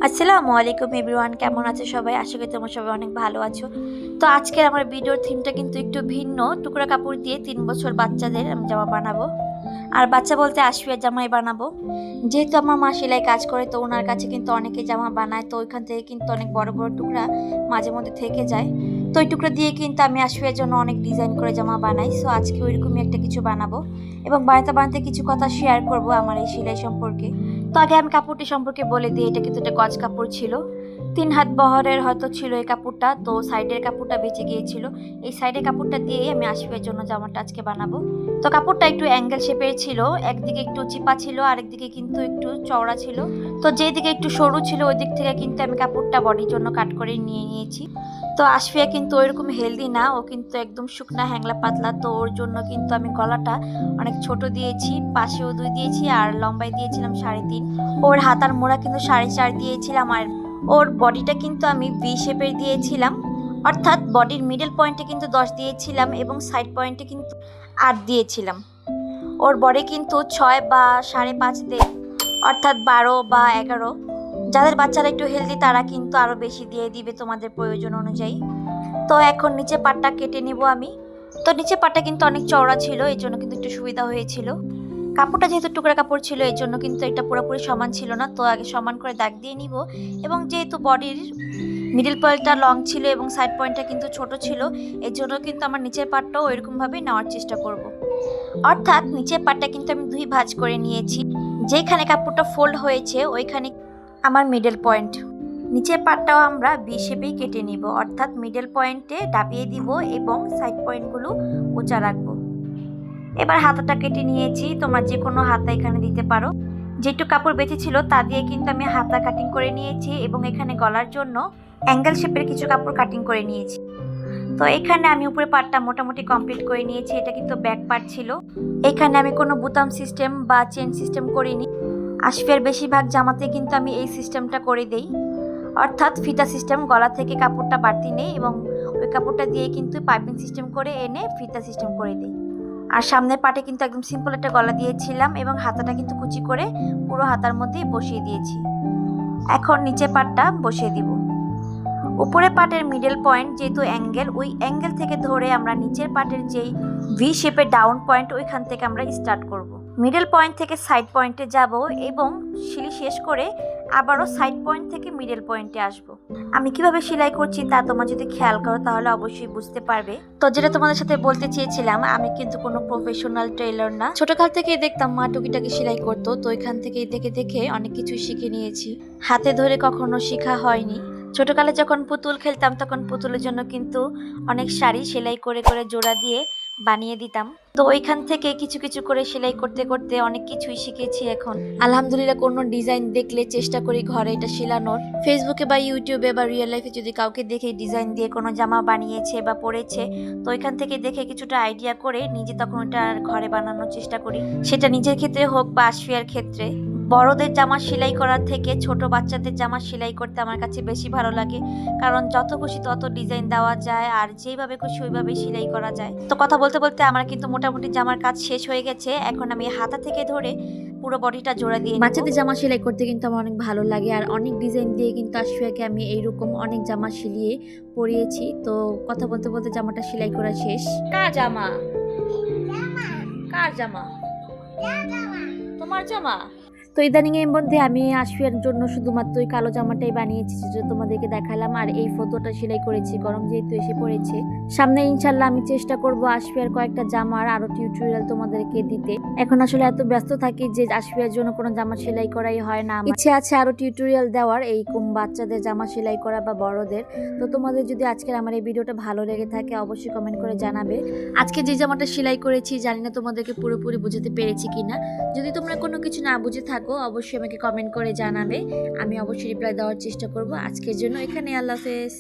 আসসালামু আলাইকুম এভরিওয়ান, কেমন আছো সবাই? আশা করি তোমরা সবাই অনেক ভালো আছো। তো আজকের আমার ভিডিওর থিমটা কিন্তু একটু ভিন্ন। টুকরা কাপড় দিয়ে 3 বছর বাচ্চাদের আমি জামা বানাবো। আর বাচ্চা বলতে আশফিয়ার জামাই বানাবো। যেহেতু আমার মা সেলাই কাজ করে, তো ওনার কাছে কিন্তু অনেকে জামা বানায়, তো ওইখান থেকে কিন্তু অনেক বড় বড় টুকরা মাঝে মধ্যে থেকে যায়। তো ওই টুকরা দিয়ে কিন্তু আমি আশফিয়ার জন্য অনেক ডিজাইন করে জামা বানাই। সো আজকে ওইরকমই একটা কিছু বানাবো এবং বানাতে বানাতে কিছু কথা শেয়ার করব আমার এই সেলাই সম্পর্কে। তো আগে আমি কাপড়টি সম্পর্কে বলে দিই। এটা কিন্তু একটা গজ কাপড় ছিল, 3 হাত বহরের হয়তো ছিল এই কাপড়টা। তো সাইডের কাপড়টা বেঁচে গিয়েছিল, এই সাইডের কাপড়টা দিয়েই আমি আশফিয়ার জন্য জামাটা আজকে বানাবো। তো কাপড়টা একটু অ্যাঙ্গেল শেপের ছিল, একদিকে একটু চিপা ছিল, আরেকদিকে কিন্তু একটু চওড়া ছিল। তো যেদিকে একটু সরু ছিল ওই দিক থেকে কিন্তু আমি কাপড়টা বডির জন্য কাট করে নিয়ে নিয়েছি। তো আশফিয়া কিন্তু ওইরকম হেলদি না, ও কিন্তু একদম শুকনা হ্যাংলা পাতলা। তো ওর জন্য কিন্তু আমি গলাটা অনেক ছোট দিয়েছি, পাশেও 2 দিয়েছি আর লম্বাই দিয়েছিলাম 3.5। ওর হাতার মোড়া কিন্তু 4.5 দিয়েছিলাম আর ওর বডিটা কিন্তু আমি ভি শেপের দিয়েছিলাম, অর্থাৎ বডির মিডল পয়েন্টে কিন্তু 10 দিয়েছিলাম এবং সাইড পয়েন্টে কিন্তু 8 দিয়েছিলাম। ওর বডি কিন্তু 6 বা 5.5 দেয়, অর্থাৎ 12 বা 11। যাদের বাচ্চারা একটু হেলদি তারা কিন্তু আরও বেশি দিয়ে দিবে তোমাদের প্রয়োজন অনুযায়ী। তো এখন নিচে পাটটা কেটে নিব আমি। তো নিচে পাটটা কিন্তু অনেক চওড়া ছিল, এই জন্য কিন্তু একটু সুবিধা হয়েছিল। কাপড়টা যেহেতু টুকরা কাপড় ছিল এই জন্য কিন্তু এটা পুরোপুরি সমান ছিল না। তো আগে সমান করে দাগ দিয়ে নিব এবং যেহেতু বডির মিডল পয়েন্টটা লং ছিল এবং সাইড পয়েন্টটা কিন্তু ছোট ছিল, এর জন্য কিন্তু আমার নিচের পাটটাও এরকমভাবেই নেওয়ার চেষ্টা করব। অর্থাৎ নিচের পাটটা কিন্তু আমি 2 ভাঁজ করে নিয়েছি। যেখানে কাপড়টা ফোল্ড হয়েছে ওইখানে আমার মিডল পয়েন্ট। নিচের পাটটাও আমরা ভি শেপেই কেটে নিব, অর্থাৎ মিডল পয়েন্টে ডাবিয়ে দিব এবং সাইড পয়েন্টগুলো উঁচা রাখবো। এবার হাতাটা কেটে নিয়েছি, তোমরা যে কোনো হাতা এখানে দিতে পারো। যেটুকু কাপড় বেঁচে ছিল তা দিয়ে কিন্তু আমি হাতা কাটিং করে নিয়েছি এবং এখানে গলার জন্য অ্যাঙ্গেল শেপের কিছু কাপড় কাটিং করে নিয়েছি। তো এখানে আমি উপরে পার্টটা মোটামুটি কমপ্লিট করে নিয়েছি। এটা কিন্তু ব্যাক পার্ট ছিল। এখানে আমি কোনো বোতাম সিস্টেম বা চেন সিস্টেম করিনি। আশফিয়ার বেশিরভাগ জামাতে কিন্তু আমি এই সিস্টেমটা করে দেই, অর্থাৎ ফিতা সিস্টেম। গলা থেকে কাপড়টা বাড়তি নেই এবং ওই কাপড়টা দিয়ে কিন্তু পাইপিং সিস্টেম করে এনে ফিতা সিস্টেম করে দিই। আর সামনের পাটে কিন্তু একদম সিম্পল একটা গলা দিয়েছিলাম এবং হাতাটা কিন্তু কুচি করে পুরো হাতার মধ্যেই বসিয়ে দিয়েছি। এখন নিচে পাটটা বসিয়ে দিব। উপরে পাটের মিডল পয়েন্ট যেহেতু অ্যাঙ্গেল, ওই অ্যাঙ্গেল থেকে ধরে আমরা নিচের পাটের যেই ভি শেপের ডাউন পয়েন্ট ওইখান থেকে আমরা স্টার্ট করব। মিডল পয়েন্ট থেকে সাইড পয়েন্টে যাব এবং সিলি শেষ করে আবারও সাইড পয়েন্ট থেকে মিডল পয়েন্টে আসব। আমি কিভাবে সেলাই করছি তা তোমরা যদি খেয়াল করো তাহলে অবশ্যই বুঝতে পারবে। তো যেটা তোমাদের সাথে বলতে চেয়েছিলাম, আমি কিন্তু কোনো প্রফেশনাল টেইলর না। ছোটকাল থেকেই দেখতাম মা টুকিটাকি সেলাই করতো, তো ওইখান থেকেই দেখে দেখে অনেক কিছু শিখে নিয়েছি। হাতে ধরে কখনো শেখা হয়নি। ছোটকালে যখন পুতুল খেলতাম তখন পুতুলের জন্য কিন্তু অনেক শাড়ি সেলাই করে করে জোড়া দিয়ে বানিয়ে দিতাম। তো ওইখান থেকে কিছু কিছু করে সেলাই করতে করতে অনেক কিছুই শিখেছি। এখন আলহামদুলিল্লাহ কোনো ডিজাইন দেখলে চেষ্টা করি ঘরে এটা সেলানোর। ফেসবুকে বা ইউটিউবে বা রিয়েল লাইফে যদি কাউকে দেখে ডিজাইন দিয়ে কোনো জামা বানিয়েছে বা পরেছে, তো ওইখান থেকে দেখে কিছুটা আইডিয়া করে নিজে তখন ওটা ঘরে বানানোর চেষ্টা করি। সেটা নিজের ক্ষেত্রে হোক বা আশফিয়ার ক্ষেত্রে। বড়দের জামা সেলাই করার থেকে ছোট বাচ্চাদের জামা সেলাই করতে আমার কাছে বেশি ভালো লাগে, কারণ যত খুশি তত ডিজাইন দেওয়া যায় আর যেভাবে খুশি ওইভাবে সেলাই করা যায়। তো কথা বলতে বলতে আমার কিন্তু মোটামুটি জামার কাজ শেষ হয়ে গেছে। এখন আমি হাতা থেকে ধরে পুরো বডিটা জোড়া দিয়ে বাচ্চাদের জামা সেলাই করতে কিন্তু আমার অনেক ভালো লাগে আর অনেক ডিজাইন দিয়ে কিন্তু আশফিয়াকে আমি এইরকম অনেক জামা সিলিয়ে পরিয়েছি। তো কথা বলতে বলতে জামাটা সেলাই করা শেষ। কার জামা? কার জামা? তোমার জামা? তো ইদানিং এর মধ্যে আমি আশফিয়ার জন্য শুধুমাত্র ওই কালো জামাটাই বানিয়েছি, যেটা তোমাদেরকে দেখালাম, আর এই ফটোটা সেলাই করেছি গরম যেহেতু এসে পড়েছে। সামনে ইনশাল্লাহ আমি চেষ্টা করব আশফিয়ার কয়েকটা জামার আরো টিউটোরিয়াল তোমাদেরকে দিতে। এখন আসলে এত ব্যস্ত থাকি যে আশফিয়ার জন্য কোনো জামা সেলাই করাই হয় না। ইচ্ছে আছে আরো টিউটোরিয়াল দেওয়ার, এই বাচ্চাদের জামা সেলাই করা বা বড়দের। তো তোমাদের যদি আজকের আমার এই ভিডিওটা ভালো লেগে থাকে অবশ্যই কমেন্ট করে জানাবে। আজকে যে জামাটা সেলাই করেছি জানি না তোমাদেরকে পুরোপুরি বুঝাতে পেরেছি কিনা। যদি তোমরা কোনো কিছু না বুঝে থাকো অবশ্যই আমাকে কমেন্ট করে জানাবে, আমি অবশ্যই রিপ্লাই দেওয়ার চেষ্টা করব। আজকের জন্য এখানে, আল্লাহ হাফেজ।